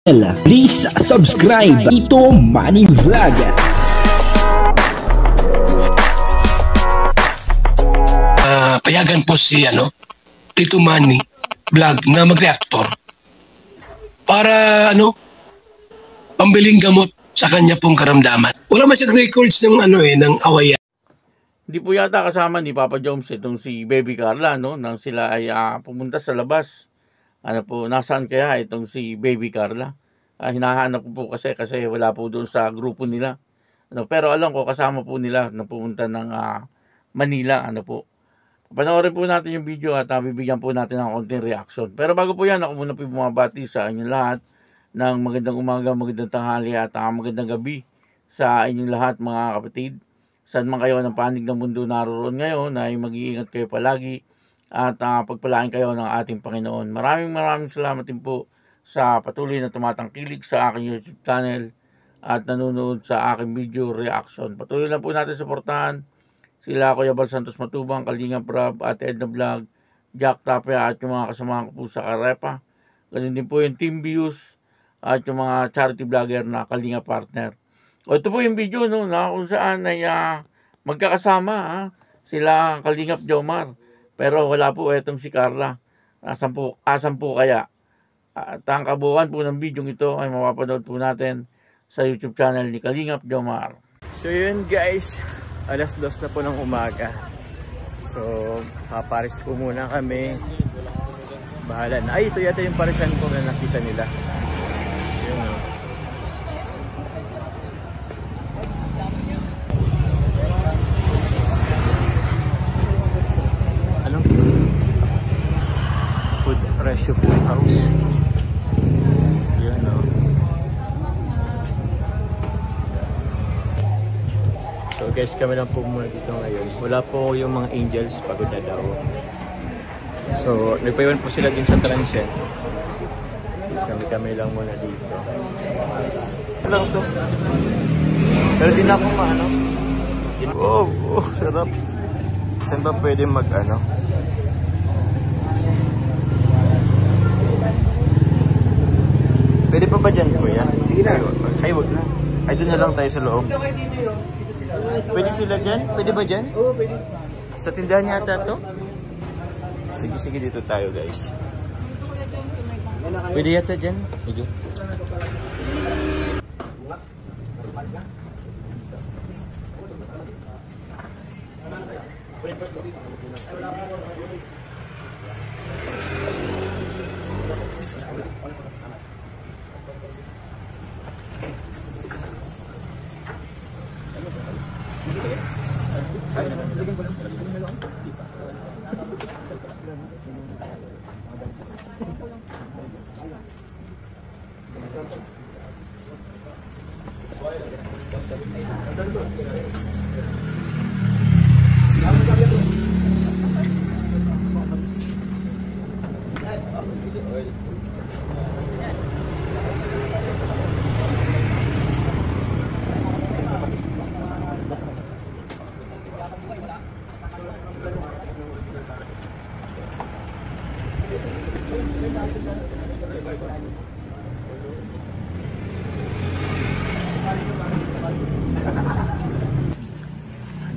Please subscribe Tito Manny Vlog. Payagan po si Tito Manny Vlog na mag-reactor para pambiling gamot sa kanya pong karamdaman. Wala man siyang records ng ng awayan. Hindi po yata kasama ni Papa Jones itong si Baby Carla, no? Nang sila ay pumunta sa labas. Nasaan kaya itong si Baby Carla? Hinahanap ko po kasi wala po doon sa grupo nila. Pero alam ko kasama po nila na pumunta ng Manila. Panoorin po natin yung video at bibigyan po natin ng konting reaction. Pero bago po yan, ako muna po bumabati sa inyong lahat ng magandang umaga, magandang tanghali at magandang gabi sa inyong lahat mga kapatid. Saan man kayo ng panig ng mundo naroon ngayon ay mag-iingat kayo palagi at pagpalain kayo ng ating Panginoon. Maraming salamat din po sa patuloy na tumatangkilik sa aking YouTube channel at nanonood sa aking video reaction. Patuloy lang po natin suportahan sila Kuya Bal Santos Matubang, Kalinga Prab, at Edna Vlog, Jack Tapia at yung mga kasamahan ko po sa Karepa. Ganun din po yung Team Views at yung mga charity vlogger na Kalinga Partner. Ito po yung video na kung saan ay magkakasama sila Kalingap Jomar. Pero wala po itong si Carla. Asan po kaya? At ang kabuuan po ng video ito ay mapapanood po natin sa YouTube channel ni Kalingap Jomar. So yun guys, alas 2 na po ng umaga. So paparis po muna kami. Bahala na. Ay, ito yata yung parisan ko na nakita nila. Yun o. Anong food? Presyo food house. Yun o. So guys, kami lang po muna dito ngayon. Wala po yung mga angels, pagod na daw. So nagpaiwan po sila din sa transient. Kami lang muna dito. Lang to. Pero din ako Wow, sarap. Saan ba pwede Pwede pa ba dyan, kuya? Sige na. Ay, wag na. Ay, doon na lang tayo sa loob. Pwede sila dyan? Pwede ba dyan? Oo, pwede. Sa tindahan yata to? Sige, dito tayo guys. Pwede yata dyan? Pwede.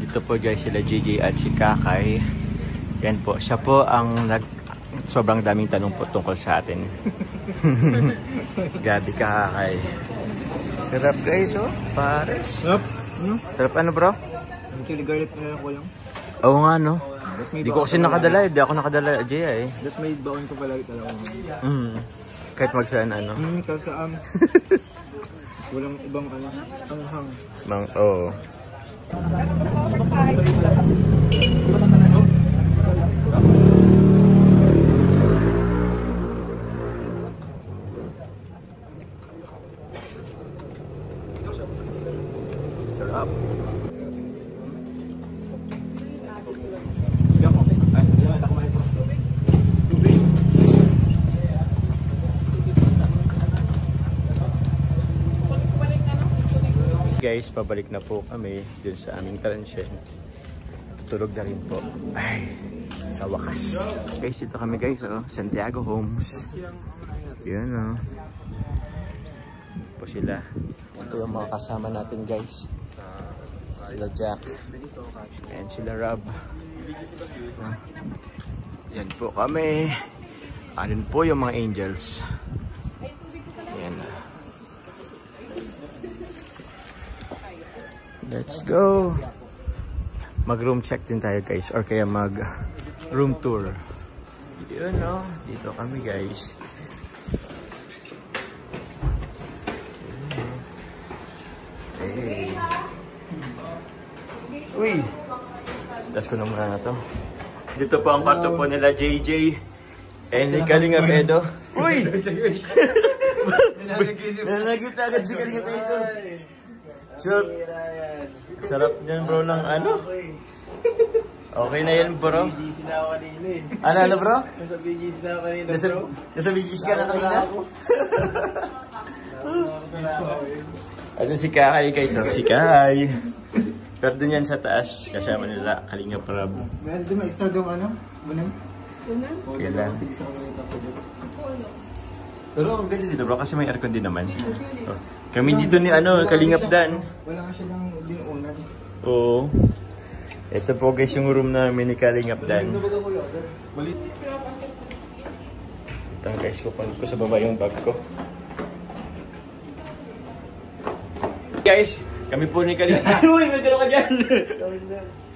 Dito po guys sila JJ at si Kakay. Yan po, siya po ang sobrang daming tanong po tungkol sa atin. Gabi Kakay. Sarap guys, pares. Sarap bro? Chili garlic na ako lang. Oo nga Hindi ko kasi nakadala, hindi ako nakadala Jaya That's may baon ko palagi talaga. Kahit magsaan Kahit saan. Walang ibang anghang. Oo. Sarap. Guys, pabalik na po kami dun sa aming transient. Tutulog na rin po. Ay, sa wakas. Guys, ito kami guys, Santiago Homes. Yun po sila. Ito yung mga kasama natin guys. Sila Jack. And sila Rob. Yan po kami. Anin po yung mga angels. Yan. Let's go. Mag room check din tayo guys. Or kaya mag room tour. Yun no. Dito kami guys. Hey. Uy. Das ko na muna na to. Dito po ang kwarto po nila JJ. And ni Kalinga Edo. Uy! Nanagip na agad si Kalinga Edo. Sure. Sarap niyan bro ng ano? Okay na yan bro. BGC na ako kanina eh. Ano bro? Nasa BGC na ako kanina bro. Nasa BGC ka na kanina? Ano si Kakay guys? Si Kakay. Pero dun yan sa taas. Kasama nila Kalinga Prab. Meron din may isa doon ano? Bunang? Kailan? Pero ang ganda dito bro kasi may aircon din naman. Oh. Kami dito ni ano, Kalingap Dan. Wala nga siya lang dinuunan. Oo. Ito po guys yung room namin ni Kalingap Dan. Ito guys, kukunin ko sa baba yung bag ko. Guys, kami po ni Kalingap. Uy, may dalo ka dyan!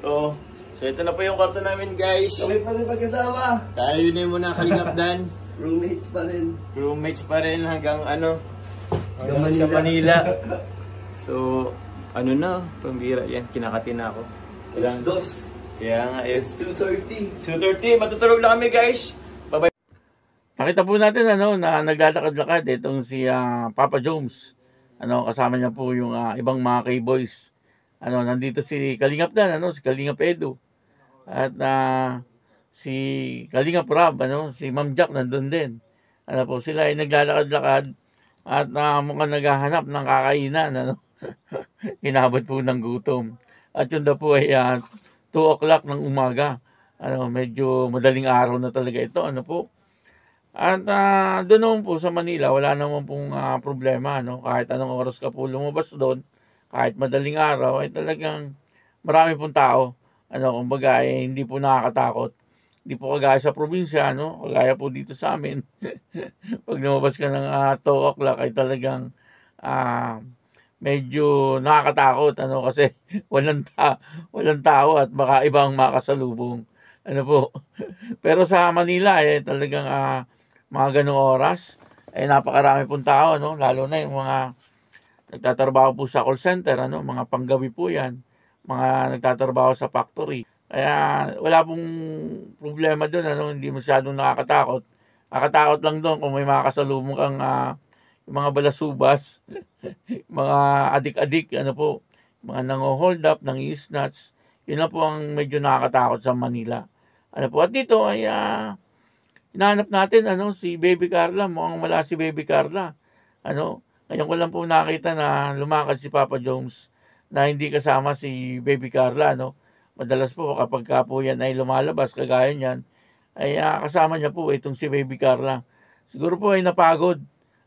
Oo. So ito na po yung kwarto namin guys. Kami pa rin magkasama. Tayo na muna Kalingap Dan. Roommates pa rin. Roommates pa rin hanggang ano? Hanggang Sa Manila. So, ano na, pambira yan. Kinakati na ako. It's dos. Kaya nga, It's 2:30. 2:30. Matutulog na kami guys. Bye-bye. Pakita po natin ano na naglalakad-lakad itong si Papa Jones. Ano kasama niya po yung ibang mga K-boys. Ano nandito si Kalingap Dan, ano si Kalingap Edo. At si Kalingap Rob, ano si Ma'am Jack nandun din. Ano po sila ay naglalakad-lakad at mukhang naghahanap ng kakainan, ano. Inabot po ng gutom. At yun daw po ay 2 o'clock ng umaga. Ano, medyo madaling araw na talaga ito, ano po. At doon naman po sa Manila, wala naman pong problema, no? Kahit anong oras ka po lumabas doon, kahit madaling araw, ay talagang marami pong tao. Ano, kumbaga, hindi po nakakatakot. Hindi po kagaya sa probinsya, no? Kagaya po dito sa amin. Pag lumabas ka ng 2 o'clock, ay talagang medyo nakakatakot, ano? Kasi walang tao at baka ibang makasalubong. Ano po? Pero sa Manila, talagang mga ganong oras, napakarami pong tao, no? Lalo na yung mga nagtatrabaho po sa call center, ano? Mga panggabi po yan. Mga nagtatrabaho sa factory. Kaya wala pong problema doon, ano? Hindi masyadong nakakatakot. Nakakatakot lang doon kung may makakasalubong kang yung mga balasubas, mga adik-adik, ano po, mga nango-hold up, nang-i-snatch. Yun lang po ang medyo nakakatakot sa Manila. Ano po, at dito ay hinahanap natin ano si Baby Carla, mukhang wala si Baby Carla. Ano, ngayon ko lang po nakita na lumakad si Papa Jones na hindi kasama si Baby Carla, no. Madalas po kapag ka po yan ay lumalabas kagaya niyan, ay kasama niya po itong si Baby Carla. Siguro po ay napagod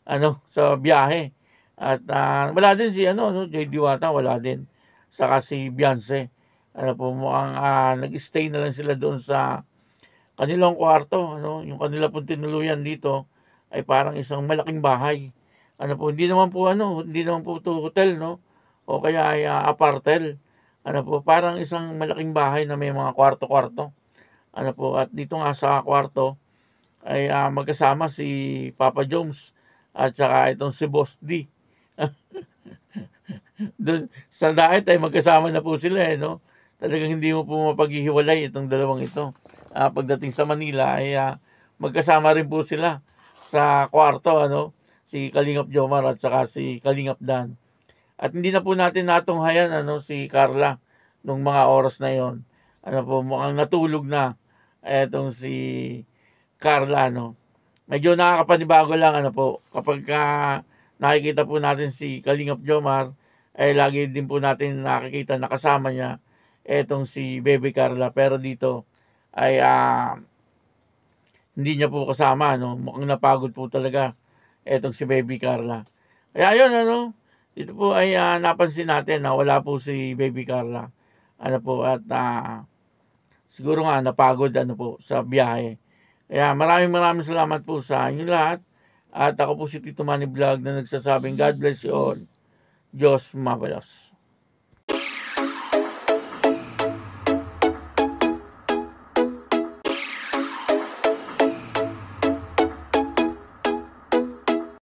ano sa biyahe. At wala din si Joy Diwata, wala din. Saka si Beyonce. Ano po, mukhang nag-stay na lang sila doon sa kanilang kwarto, ano, yung kanila pong tinuluyan dito ay parang isang malaking bahay. Ano po, hindi naman po to hotel, no? O kaya ay apartel. Ano po, parang isang malaking bahay na may mga kwarto-kwarto. Ano po, at dito nga sa kwarto ay magkasama si Papa Jones at saka itong si Boss D. Doon sa diet ay magkasama na po sila, no? Talagang hindi mo po mapaghihiwalay itong dalawang ito. Pagdating sa Manila ay magkasama rin po sila sa kwarto, ano? Si Kalingap Jomar at saka si Kalingap Dan. At hindi na po natin natunghayan si Carla nung mga oras na yon. Ano po, mukhang natulog na etong si Carla, no? Medyo nakakapanibago lang, ano po, kapag nakikita po natin si Kalingap Jomar, ay lagi din po natin nakikita na kasama niya etong si Baby Carla. Pero dito ay hindi niya po kasama, no? Mukhang napagod po talaga etong si Baby Carla. Kaya yun, ano, dito po ay napansin natin na wala po si Baby Carla. Ano po, at siguro nga napagod ano po sa biyahe. Kaya maraming salamat po sa inyo lahat. At ako po si Tito Manny Vlog na nagsasabing God bless you all. Diyos mabalos.